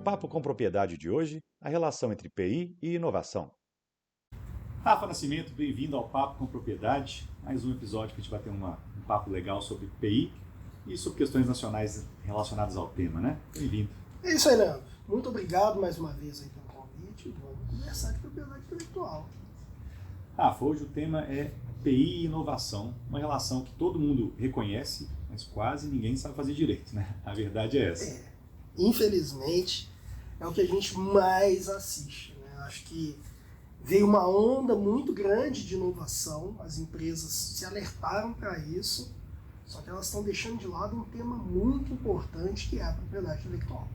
Papo com Propriedade de hoje, a relação entre PI e inovação. Rafa Nascimento, bem-vindo ao Papo com Propriedade. Mais um episódio que a gente vai ter um papo legal sobre PI e sobre questões nacionais relacionadas ao tema, né? Bem-vindo. É isso aí, Leandro. Muito obrigado mais uma vez aí pelo convite. Vamos conversar de propriedade intelectual. Rafa, hoje o tema é PI e inovação, uma relação que todo mundo reconhece, mas quase ninguém sabe fazer direito, né? A verdade é essa. Infelizmente, é o que a gente mais assiste, né? Acho que veio uma onda muito grande de inovação, as empresas se alertaram para isso, só que elas estão deixando de lado um tema muito importante, que é a propriedade intelectual.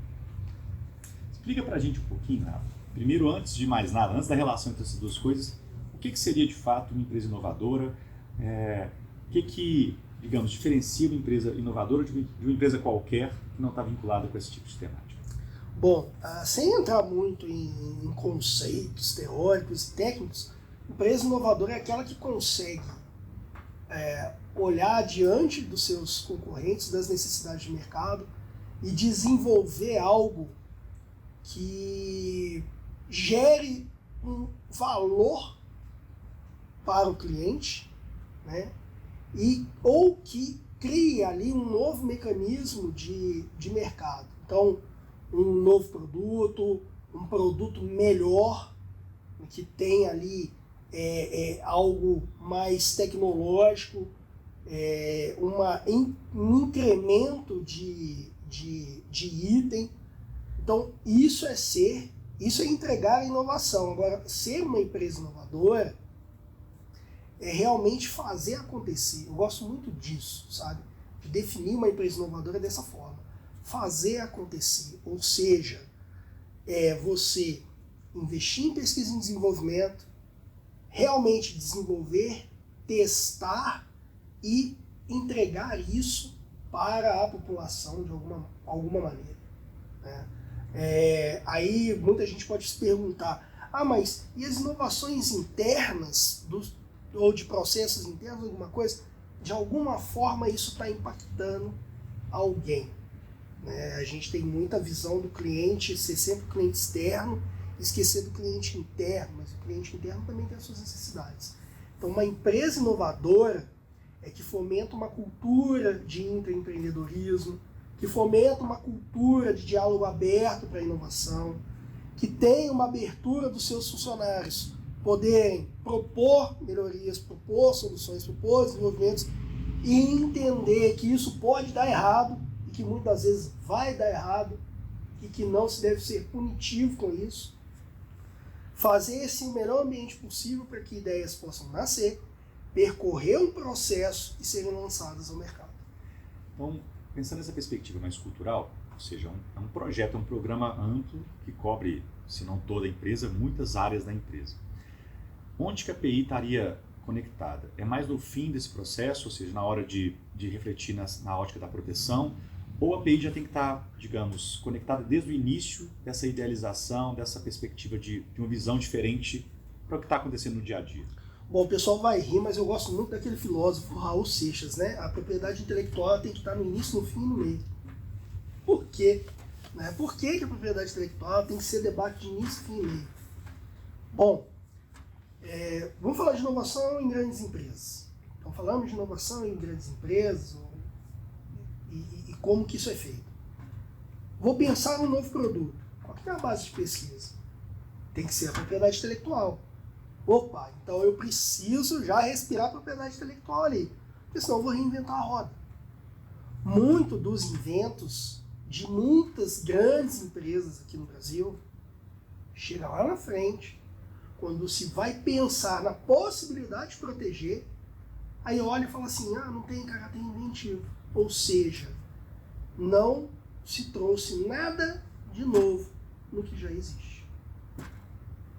Explica pra gente um pouquinho, Rafa. Primeiro, antes de mais nada, antes da relação entre essas duas coisas, o que seria de fato uma empresa inovadora? O que, digamos, diferencia uma empresa inovadora de uma empresa qualquer que não está vinculada com esse tipo de temática? Bom, sem entrar muito em conceitos teóricos e técnicos, empresa inovadora é aquela que consegue olhar diante dos seus concorrentes, das necessidades de mercado e desenvolver algo que gere um valor para o cliente, né? Ou que crie ali um novo mecanismo de mercado. Então, um novo produto, um produto melhor, que tem ali algo mais tecnológico, um incremento de item. Então, isso é entregar a inovação. Agora, ser uma empresa inovadora é realmente fazer acontecer. Eu gosto muito disso, sabe? De definir uma empresa inovadora dessa forma. Fazer acontecer. Ou seja, você investir em pesquisa e desenvolvimento, realmente desenvolver, testar e entregar isso para a população de alguma maneira, né? Aí muita gente pode se perguntar, mas e as inovações internas ou de processos internos, alguma coisa? De alguma forma isso está impactando alguém, né? A gente tem muita visão do cliente ser sempre o cliente externo, esquecer do cliente interno, mas o cliente interno também tem as suas necessidades. Então uma empresa inovadora é que fomenta uma cultura de intraempreendedorismo, que fomenta uma cultura de diálogo aberto para a inovação, que tem uma abertura dos seus funcionários poderem propor melhorias, propor soluções, propor desenvolvimentos e entender que isso pode dar errado e que muitas vezes vai dar errado e que não se deve ser punitivo com isso. Fazer esse o melhor ambiente possível para que ideias possam nascer, percorrer um processo e serem lançadas ao mercado. Então, pensando nessa perspectiva mais cultural, ou seja, é um projeto, é um programa amplo que cobre, se não toda a empresa, muitas áreas da empresa. Onde que a PI estaria conectada? É mais no fim desse processo, ou seja, na hora de refletir na ótica da proteção, ou a PI já tem que estar, digamos, conectada desde o início dessa idealização, dessa perspectiva de uma visão diferente para o que está acontecendo no dia a dia? Bom, o pessoal vai rir, mas eu gosto muito daquele filósofo Raul Seixas, né? A propriedade intelectual tem que estar no início, no fim e no meio. Por quê? Né? Por que a propriedade intelectual tem que ser debate de início, fim e meio? Bom, vamos falar de inovação em grandes empresas. Então falamos de inovação em grandes empresas e como que isso é feito. Vou pensar num novo produto. Qual que é a base de pesquisa? Tem que ser a propriedade intelectual. Opa, então eu preciso já respirar a propriedade intelectual ali, porque senão eu vou reinventar a roda. Muito dos inventos de muitas grandes empresas aqui no Brasil chega lá na frente, quando se vai pensar na possibilidade de proteger, aí olha e fala assim, não tem caráter inventivo. Ou seja, não se trouxe nada de novo no que já existe.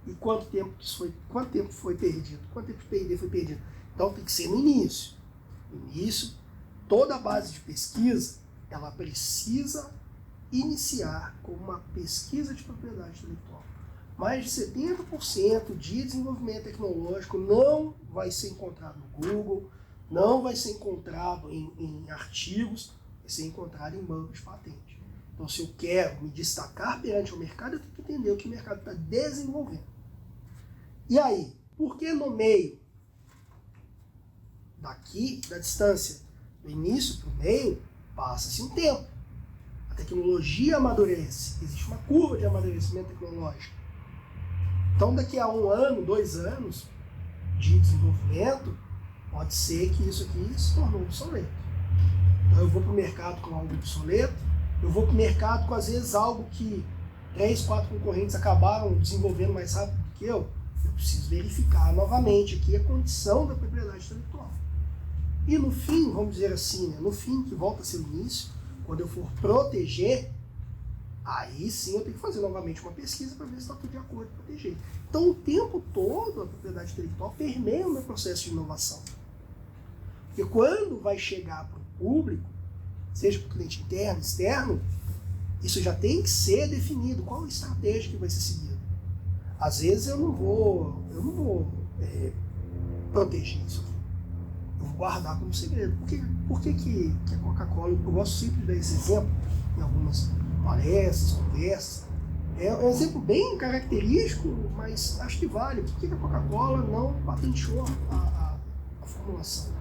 E quanto tempo foi perdido? Quanto tempo de P&D foi perdido? Então tem que ser no início. No início, toda a base de pesquisa, ela precisa iniciar com uma pesquisa de propriedade intelectual. Mais de 70% de desenvolvimento tecnológico não vai ser encontrado no Google, não vai ser encontrado em artigos, vai ser encontrado em bancos de patente. Então, se eu quero me destacar perante o mercado, eu tenho que entender o que o mercado está desenvolvendo. E aí, por que no meio, daqui, da distância do início para o meio, passa-se um tempo? A tecnologia amadurece, existe uma curva de amadurecimento tecnológico. Então, daqui a 1 ano, 2 anos de desenvolvimento, pode ser que isso aqui se tornou obsoleto. Então, eu vou para o mercado com algo obsoleto, eu vou para o mercado com, às vezes, algo que 3, 4 concorrentes acabaram desenvolvendo mais rápido do que eu preciso verificar novamente aqui a condição da propriedade intelectual. E no fim, vamos dizer assim, né, no fim, que volta a ser o início, quando eu for proteger, aí sim eu tenho que fazer novamente uma pesquisa para ver se está tudo de acordo com proteger. Então, o tempo todo, a propriedade intelectual permeia o meu processo de inovação. Porque quando vai chegar para o público, seja para o cliente interno, externo, isso já tem que ser definido. Qual a estratégia que vai ser seguida? Às vezes eu não vou proteger isso aqui. Eu vou guardar como segredo. Por que a Coca-Cola, eu gosto sempre de dar esse exemplo em algumas palestras, conversas, é um exemplo bem característico, mas acho que vale. Por que a Coca-Cola não patenteou a formulação?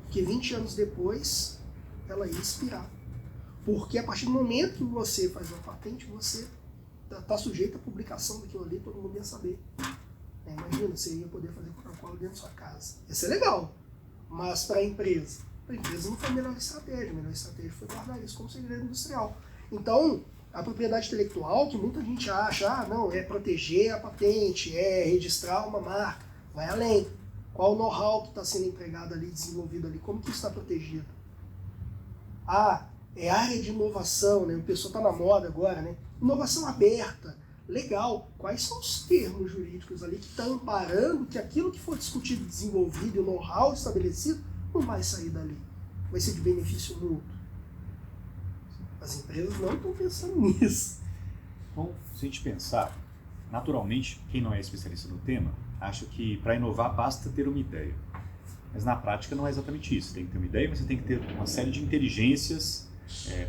Porque 20 anos depois ela ia expirar. Porque a partir do momento que você faz uma patente, você está sujeito à publicação daquilo ali, todo mundo ia saber. Imagina, você ia poder fazer Coca-Cola dentro da sua casa. Isso é legal, mas para a empresa não foi a melhor estratégia. A melhor estratégia foi guardar isso como segredo industrial. Então, a propriedade intelectual, que muita gente acha, não, é proteger a patente, é registrar uma marca, vai além. Qual o know-how que está sendo empregado ali, desenvolvido ali, como que isso está protegido? É área de inovação, né? O pessoal está na moda agora, né? Inovação aberta, legal. Quais são os termos jurídicos ali que estão amparando que aquilo que for discutido e desenvolvido e o know-how estabelecido não vai sair dali? Vai ser de benefício mútuo. As empresas não estão pensando nisso. Bom, se a gente pensar, naturalmente, quem não é especialista no tema, acha que para inovar basta ter uma ideia. Mas na prática não é exatamente isso. Você tem que ter uma ideia, mas você tem que ter uma série de inteligências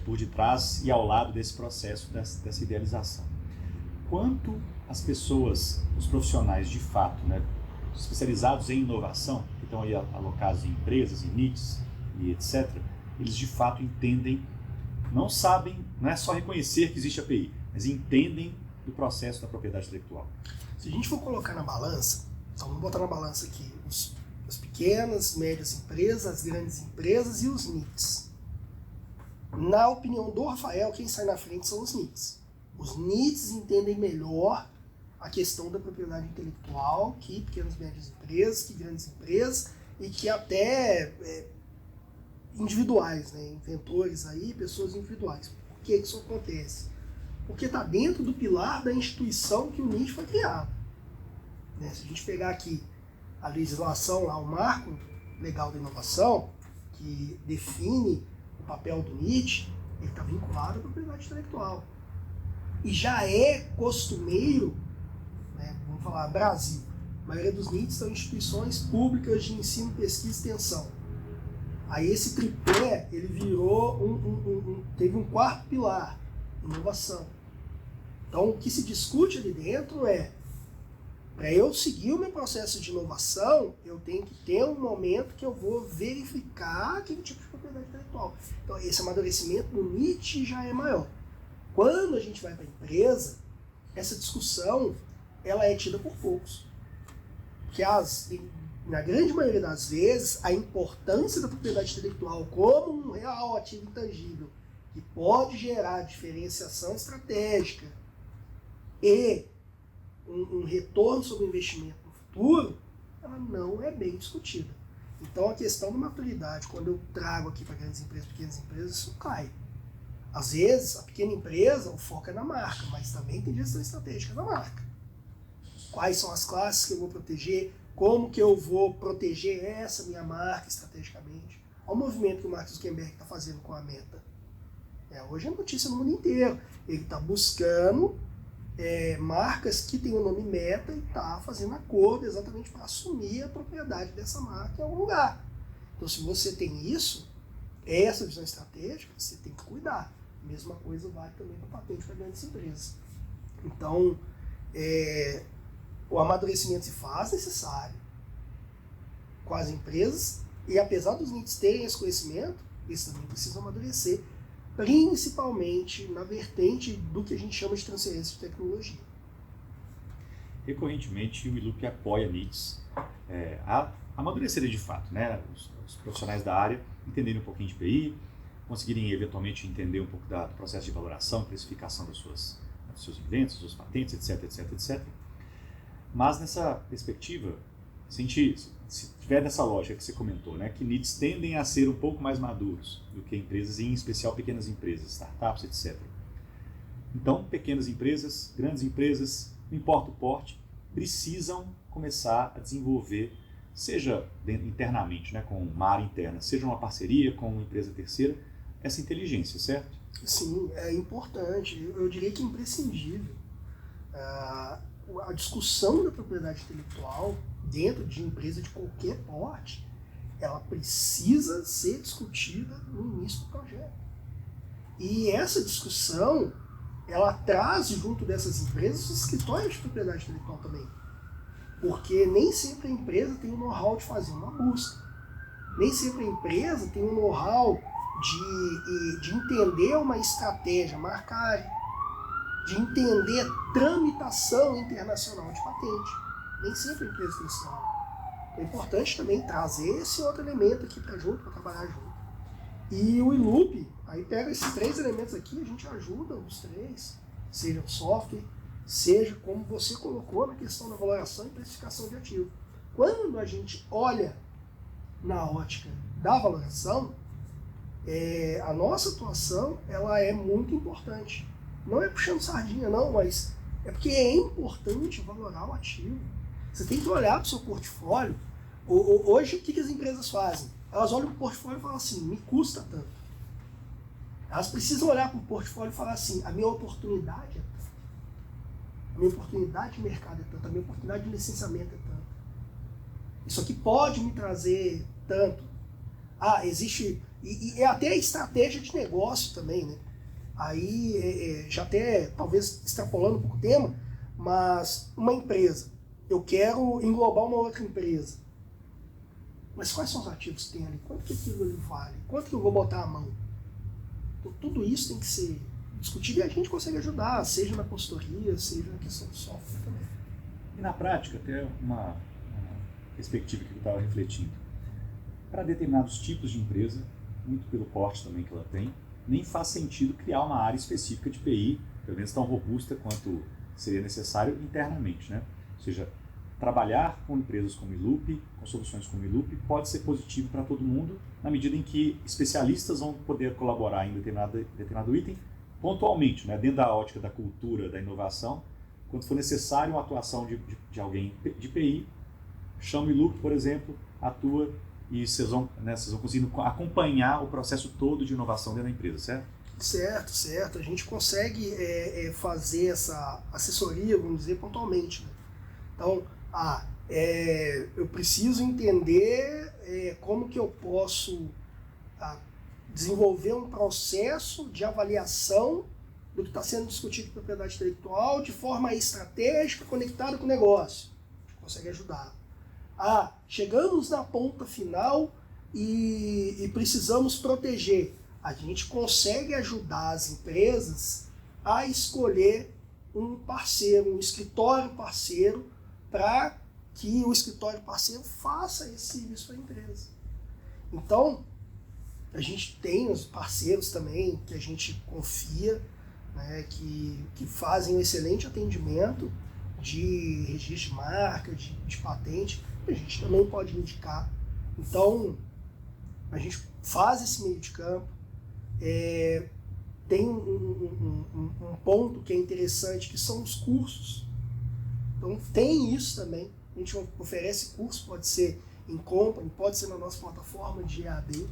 por detrás e ao lado desse processo, dessa idealização. Quanto as pessoas, os profissionais de fato, né, especializados em inovação, que estão aí alocados em empresas, em NITs e etc., eles de fato entendem, não sabem, não é só reconhecer que existe API, mas entendem do processo da propriedade intelectual. Se a gente for colocar na balança, então vamos botar na balança aqui as pequenas, médias empresas, as grandes empresas e os NITs. Na opinião do Rafael, quem sai na frente são os NITs. Os NITs entendem melhor a questão da propriedade intelectual que pequenas e médias empresas, que grandes empresas e que até individuais, né? Inventores aí, pessoas individuais. Por que isso acontece? Porque está dentro do pilar da instituição que o NIT foi criado. Né? Se a gente pegar aqui a legislação, lá, o marco legal da inovação, que define o papel do NIT, ele está vinculado à propriedade intelectual. E já é costumeiro, né, vamos falar Brasil, a maioria dos NITs são instituições públicas de ensino, pesquisa e extensão. Aí esse tripé, ele virou teve um quarto pilar, inovação. Então o que se discute ali dentro é, para eu seguir o meu processo de inovação, eu tenho que ter um momento que eu vou verificar aquele tipo de propriedade intelectual. Então esse amadurecimento do NIT já é maior. Quando a gente vai para a empresa, essa discussão ela é tida por poucos. Porque na grande maioria das vezes, a importância da propriedade intelectual como um real ativo intangível que pode gerar diferenciação estratégica e um retorno sobre o investimento no futuro, ela não é bem discutida. Então a questão da maturidade, quando eu trago aqui para grandes empresas, pequenas empresas, isso cai. Às vezes, a pequena empresa, o foco é na marca, mas também tem gestão estratégica da marca. Quais são as classes que eu vou proteger? Como que eu vou proteger essa minha marca estrategicamente? Olha o movimento que o Mark Zuckerberg está fazendo com a Meta. Hoje é notícia no mundo inteiro. Ele está buscando marcas que têm o nome Meta e está fazendo acordo exatamente para assumir a propriedade dessa marca em algum lugar. Então, se você tem isso, essa visão estratégica, você tem que cuidar. Mesma coisa vale também para patente para grandes empresas. Então, o amadurecimento se faz necessário com as empresas, e apesar dos NITs terem esse conhecimento, eles também precisam amadurecer, principalmente na vertente do que a gente chama de transferência de tecnologia. Recorrentemente, o ILUP apoia NITs a amadurecerem de fato, né? Os profissionais da área entenderem um pouquinho de PI, conseguirem eventualmente entender um pouco do processo de valoração, precificação dos seus inventos, dos suas patentes, etc, etc, etc. Mas nessa perspectiva, se tiver nessa lógica que você comentou, né, que NITs tendem a ser um pouco mais maduros do que empresas, e em especial pequenas empresas, startups, etc. Então, pequenas empresas, grandes empresas, não importa o porte, precisam começar a desenvolver, seja internamente, né, com uma área interna, seja uma parceria com uma empresa terceira, essa inteligência, certo? Sim, é importante. Eu diria que é imprescindível. A discussão da propriedade intelectual dentro de empresa de qualquer porte, ela precisa ser discutida no início do projeto. E essa discussão, ela traz junto dessas empresas os escritórios de propriedade intelectual também. Porque nem sempre a empresa tem o know-how de fazer uma busca. Nem sempre a empresa tem o know-how de entender uma estratégia marcária, de entender a tramitação internacional de patente. Nem sempre a empresa tem isso. É importante também trazer esse outro elemento aqui para trabalhar junto. E o ILUP, aí pega esses 3 elementos aqui, a gente ajuda os 3, seja o software, seja como você colocou na questão da valoração e precificação de ativo. Quando a gente olha na ótica da valoração, a nossa atuação ela é muito importante. Não é puxando sardinha não, mas é porque é importante valorar o ativo. Você tem que olhar para o seu portfólio. Hoje, o que as empresas fazem? Elas olham para o portfólio e falam assim, me custa tanto. Elas precisam olhar para o portfólio e falar assim, a minha oportunidade é tanto. A minha oportunidade de mercado é tanto. A minha oportunidade de licenciamento é tanto. Isso aqui pode me trazer tanto. Existe... E até a estratégia de negócio também, né? Aí, já até, talvez, extrapolando um pouco o tema, mas uma empresa, eu quero englobar uma outra empresa. Mas quais são os ativos que tem ali? Quanto que aquilo ali vale? Quanto que eu vou botar a mão? Então, tudo isso tem que ser discutido e a gente consegue ajudar, seja na consultoria, seja na questão do software também. E na prática, até uma perspectiva que eu estava refletindo. Para determinados tipos de empresa, muito pelo porte também que ela tem, nem faz sentido criar uma área específica de PI, pelo menos tão robusta quanto seria necessário internamente, né? Ou seja, trabalhar com empresas como ILUP, com soluções como ILUP, pode ser positivo para todo mundo, na medida em que especialistas vão poder colaborar em determinado item, pontualmente, né? Dentro da ótica da cultura, da inovação, quando for necessário uma atuação de alguém de PI, chama o ILUP, por exemplo, atua, e vocês vão conseguindo acompanhar o processo todo de inovação dentro da empresa, certo? Certo. A gente consegue fazer essa assessoria, vamos dizer, pontualmente, né? Então, eu preciso entender como que eu posso desenvolver um processo de avaliação do que está sendo discutido em propriedade intelectual de forma estratégica, conectada com o negócio. A gente consegue ajudar. Chegamos na ponta final e precisamos proteger. A gente consegue ajudar as empresas a escolher um parceiro, um escritório parceiro, para que o escritório parceiro faça esse serviço para a empresa. Então, a gente tem os parceiros também que a gente confia, né, que fazem um excelente atendimento de registro de marca, de patente, a gente também pode indicar. Então, a gente faz esse meio de campo. Tem um ponto que é interessante, que são os cursos. Então, tem isso também. A gente oferece curso, pode ser em company, pode ser na nossa plataforma de EAD,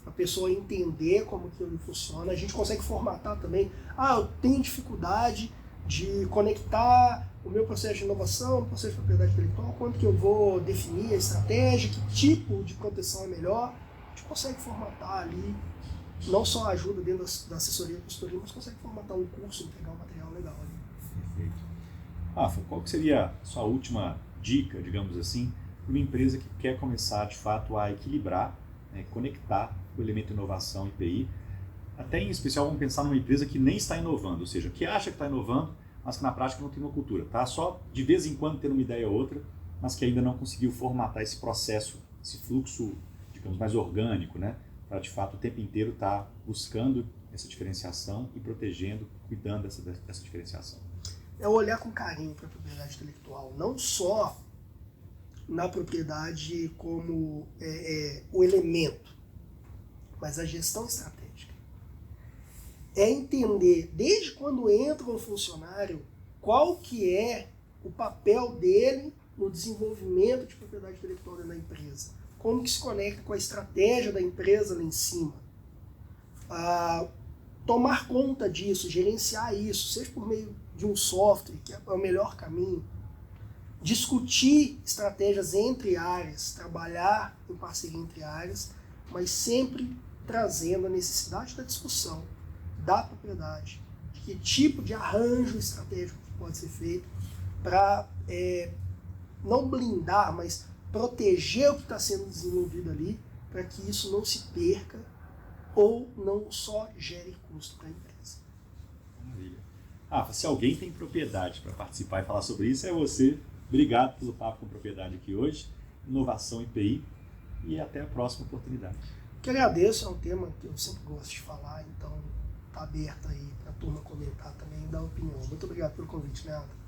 para a pessoa entender como que ele funciona. A gente consegue formatar também. Eu tenho dificuldade de conectar o meu processo de inovação, o processo de propriedade intelectual, quanto que eu vou definir a estratégia, que tipo de proteção é melhor. A gente consegue formatar ali não só ajuda dentro da assessoria e consultoria, mas consegue formatar um curso, entregar um material legal ali. Perfeito. Rafa, qual que seria a sua última dica, digamos assim, para uma empresa que quer começar, de fato, a equilibrar, né, conectar o elemento inovação e PI? Até em especial, vamos pensar numa empresa que nem está inovando, ou seja, que acha que está inovando, mas que na prática não tem uma cultura. Tá só de vez em quando tendo uma ideia ou outra, mas que ainda não conseguiu formatar esse processo, esse fluxo, digamos, mais orgânico, né? Para de fato o tempo inteiro estar buscando essa diferenciação e protegendo, cuidando dessa diferenciação. É olhar com carinho para a propriedade intelectual, não só na propriedade como o elemento, mas a gestão estratégica. É entender, desde quando entra um funcionário, qual que é o papel dele no desenvolvimento de propriedade intelectual dentro da empresa. Como que se conecta com a estratégia da empresa lá em cima. Tomar conta disso, gerenciar isso, seja por meio de um software, que é o melhor caminho. Discutir estratégias entre áreas, trabalhar em parceria entre áreas, mas sempre trazendo a necessidade da discussão da propriedade, de que tipo de arranjo estratégico pode ser feito para não blindar, mas proteger o que está sendo desenvolvido ali, para que isso não se perca ou não só gere custo para a empresa. Maravilha. Rafa, se alguém tem propriedade para participar e falar sobre isso, é você. Obrigado pelo papo com propriedade aqui hoje, inovação e PI, e até a próxima oportunidade. Que agradeço, é um tema que eu sempre gosto de falar, então está aberto aí para a turma comentar também e dar opinião. Muito obrigado pelo convite, Leandro.